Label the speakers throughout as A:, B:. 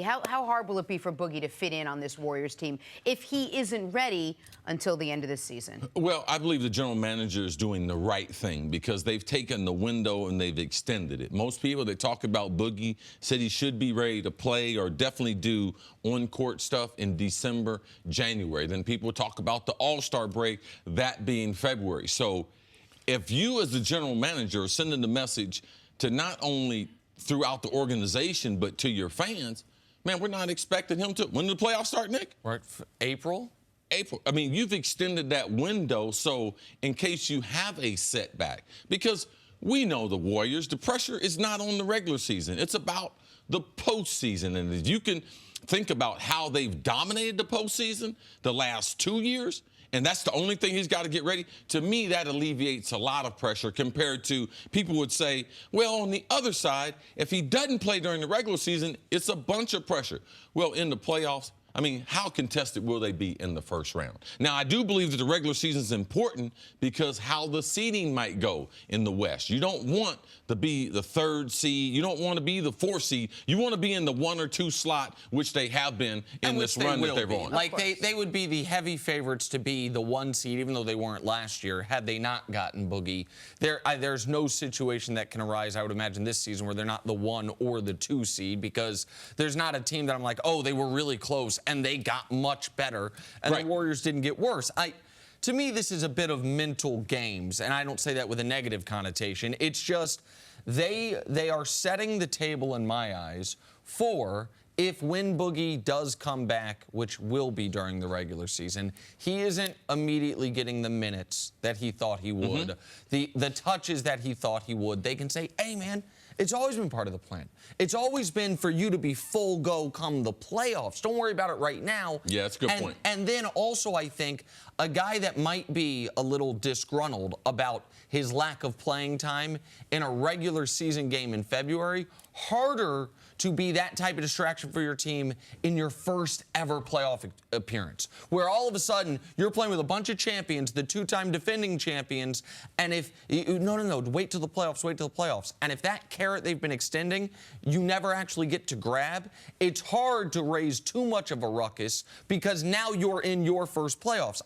A: How hard will it be for Boogie to fit in on this Warriors team if he isn't ready until the end of the season?
B: Well, I believe the general manager is doing the right thing because they've taken the window and they've extended it. Most people that talk about Boogie said he should be ready to play or definitely do on-court stuff in December, January. Then people talk about the All-Star break, that being February. So if you as the general manager are sending the message to not only throughout the organization but to your fans, man, we're not expecting him to. When do the playoffs start, Nick?
C: Right, April.
B: I mean, you've extended that window so in case you have a setback. Because we know the Warriors, the pressure is not on the regular season. It's about the postseason. And if you can think about how they've dominated the postseason the last 2 years, and that's the only thing he's got to get ready, to me, that alleviates a lot of pressure compared to people would say, well, on the other side, if he doesn't play during the regular season, it's a bunch of pressure. Well, in the playoffs, I mean, how contested will they be in the first round? Now, I do believe that the regular season is important because how the seeding might go in the West. You don't want to be the 3rd seed. You don't want to be the 4th seed. You want to be in the 1 or 2 slot, which they have been in this run that they're on.
C: Like, they would be the heavy favorites to be the 1 seed, even though they weren't last year, had they not gotten Boogie. There's no situation that can arise, I would imagine, this season where they're not the 1 or the 2 seed because there's not a team that I'm like, oh, they were really close and they got much better, and the Warriors didn't get worse. To me, this is a bit of mental games, and I don't say that with a negative connotation. It's just they are setting the table in my eyes for when Boogie does come back, which will be during the regular season, he isn't immediately getting the minutes that he thought he would, the touches that he thought he would. They can say, hey, man, it's always been part of the plan. It's always been for you to be full go come the playoffs. Don't worry about it right now.
B: Yeah, that's a good point.
C: And then also, I think, a guy that might be a little disgruntled about his lack of playing time in a regular season game in February, harder to be that type of distraction for your team in your first ever playoff appearance, where all of a sudden you're playing with a bunch of champions, the 2-time defending champions, and if no, wait till the playoffs. And if that carrot they've been extending, you never actually get to grab, it's hard to raise too much of a ruckus because now you're in your first playoffs.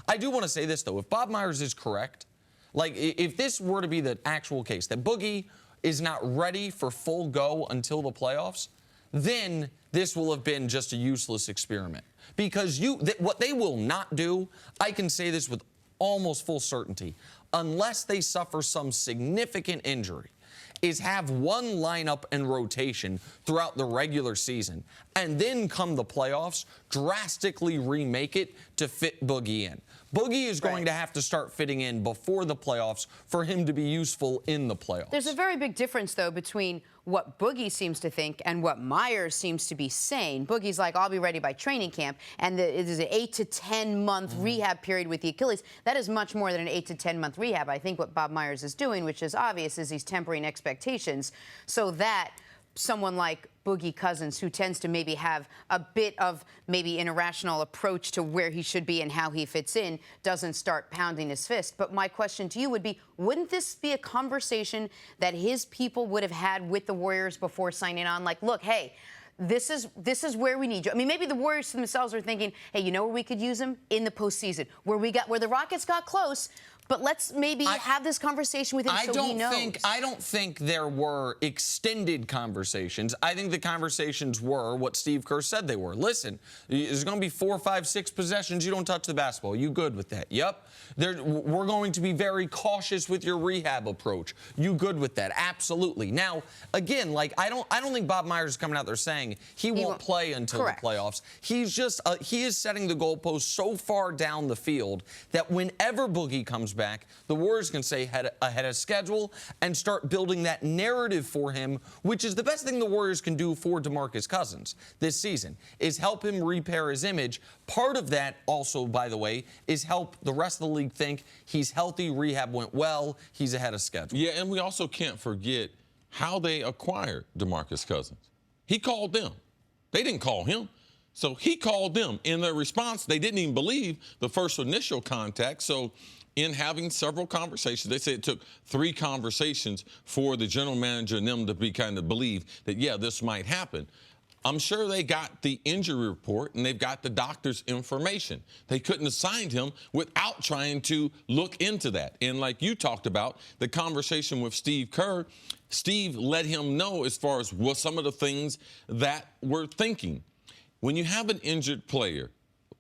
C: I do want to say this, though. If Bob Myers is correct, like if this were to be the actual case, that Boogie is not ready for full go until the playoffs, then this will have been just a useless experiment. Because what they will not do, I can say this with almost full certainty, unless they suffer some significant injury, is have one lineup and rotation throughout the regular season and then come the playoffs, drastically remake it to fit Boogie in. Boogie is going to have to start fitting in before the playoffs for him to be useful in the playoffs.
A: There's a very big difference, though, between what Boogie seems to think and what Myers seems to be saying. Boogie's like, I'll be ready by training camp, and it is an 8 to 10 month rehab period with the Achilles. That is much more than an 8 to 10 month rehab. I think what Bob Myers is doing, which is obvious, is he's tempering expectations so that someone like Boogie Cousins, who tends to maybe have a bit of maybe an irrational approach to where he should be and how he fits in, doesn't start pounding his fist. But my question to you would be, wouldn't this be a conversation that his people would have had with the Warriors before signing on? Like, look, hey, this is where we need you. I mean, maybe the Warriors themselves are thinking, hey, you know where we could use him? In the postseason, where the Rockets got close. But let's maybe have this conversation with him so he knows.
C: I don't think there were extended conversations. I think the conversations were what Steve Kerr said they were. Listen, there's going to be 4, 5, 6 possessions. You don't touch the basketball. You good with that? Yep. We're going to be very cautious with your rehab approach. You good with that? Absolutely. Now, again, like I don't think Bob Myers is coming out there saying he won't play until the playoffs. He's just he is setting the goalpost so far down the field that whenever Boogie comes back, the Warriors can say ahead of schedule and start building that narrative for him, which is the best thing the Warriors can do for DeMarcus Cousins this season, is help him repair his image. Part of that also, by the way, is help the rest of the league think he's healthy, rehab went well, he's ahead of schedule.
B: Yeah, and we also can't forget how they acquired DeMarcus Cousins. He called them. They didn't call him. So he called them. In their response, they didn't even believe the first initial contact. So in having several conversations, they said it took 3 conversations for the general manager and them to be kind of believe that, yeah, this might happen. I'm sure they got the injury report and they've got the doctor's information. They couldn't have signed him without trying to look into that. And like you talked about, the conversation with Steve Kerr, Steve let him know as far as what some of the things that we're thinking. When you have an injured player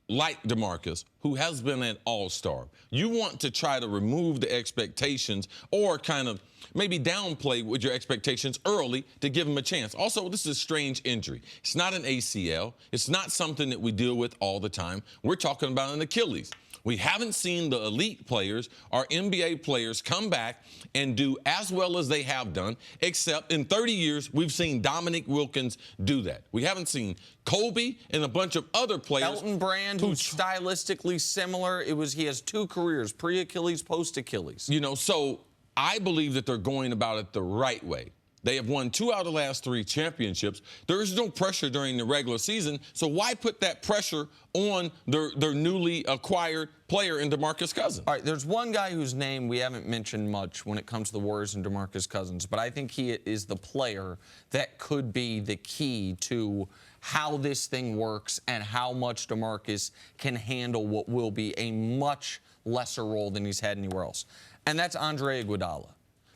B: like DeMarcus, who has been an all-star, you want to try to remove the expectations or kind of maybe downplay with your expectations early to give him a chance. Also, this is a strange injury. It's not an ACL. It's not something that we deal with all the time. We're talking about an Achilles. We haven't seen the elite players or NBA players come back and do as well as they have done, except in 30 years, we've seen Dominique Wilkins do that. We haven't seen Kobe and a bunch of other players.
C: Elton Brand, who's stylistically similar. He has 2 careers, pre-Achilles, post-Achilles.
B: You know, so I believe that they're going about it the right way. They have won 2 out of the last 3 championships. There is no pressure during the regular season, so why put that pressure on their newly acquired player in DeMarcus Cousins?
C: All right, there's one guy whose name we haven't mentioned much when it comes to the Warriors and DeMarcus Cousins, but I think he is the player that could be the key to how this thing works and how much DeMarcus can handle what will be a much lesser role than he's had anywhere else, and that's Andre Iguodala.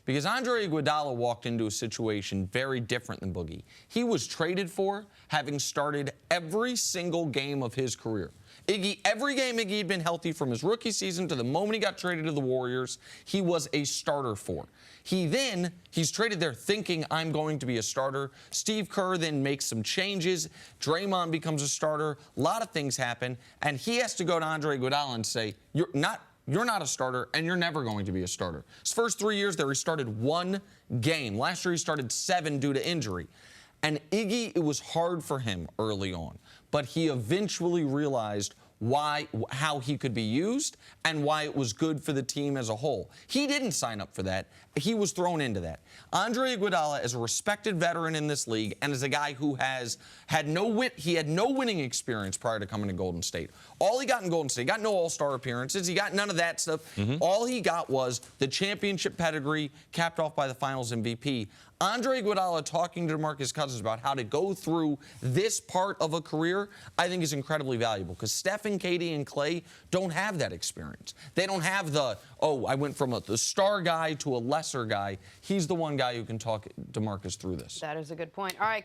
C: Because Andre Iguodala walked into a situation very different than Boogie. He was traded for having started every single game of his career. Every game Iggy had been healthy from his rookie season to the moment he got traded to the Warriors, he was a starter for. He's traded there thinking, I'm going to be a starter. Steve Kerr then makes some changes. Draymond becomes a starter. A lot of things happen. And he has to go to Andre Iguodala and say, you're not a starter, and you're never going to be a starter. His first 3 years there, he started 1 game. Last year, he started 7 due to injury. And Iggy, it was hard for him early on, but he eventually realized how he could be used and why it was good for the team as a whole. He didn't sign up for that. He was thrown into that. Andre Iguodala is a respected veteran in this league and is a guy who had no winning experience prior to coming to Golden State. All he got in Golden State, he got no all-star appearances, he got none of that stuff. All he got was the championship pedigree capped off by the Finals MVP. Andre Iguodala talking to DeMarcus Cousins about how to go through this part of a career, I think is incredibly valuable because Steph and Katie and Clay don't have that experience. They don't have I went from the star guy to a lesser guy. He's the one guy who can talk DeMarcus through this.
A: That is a good point. All right.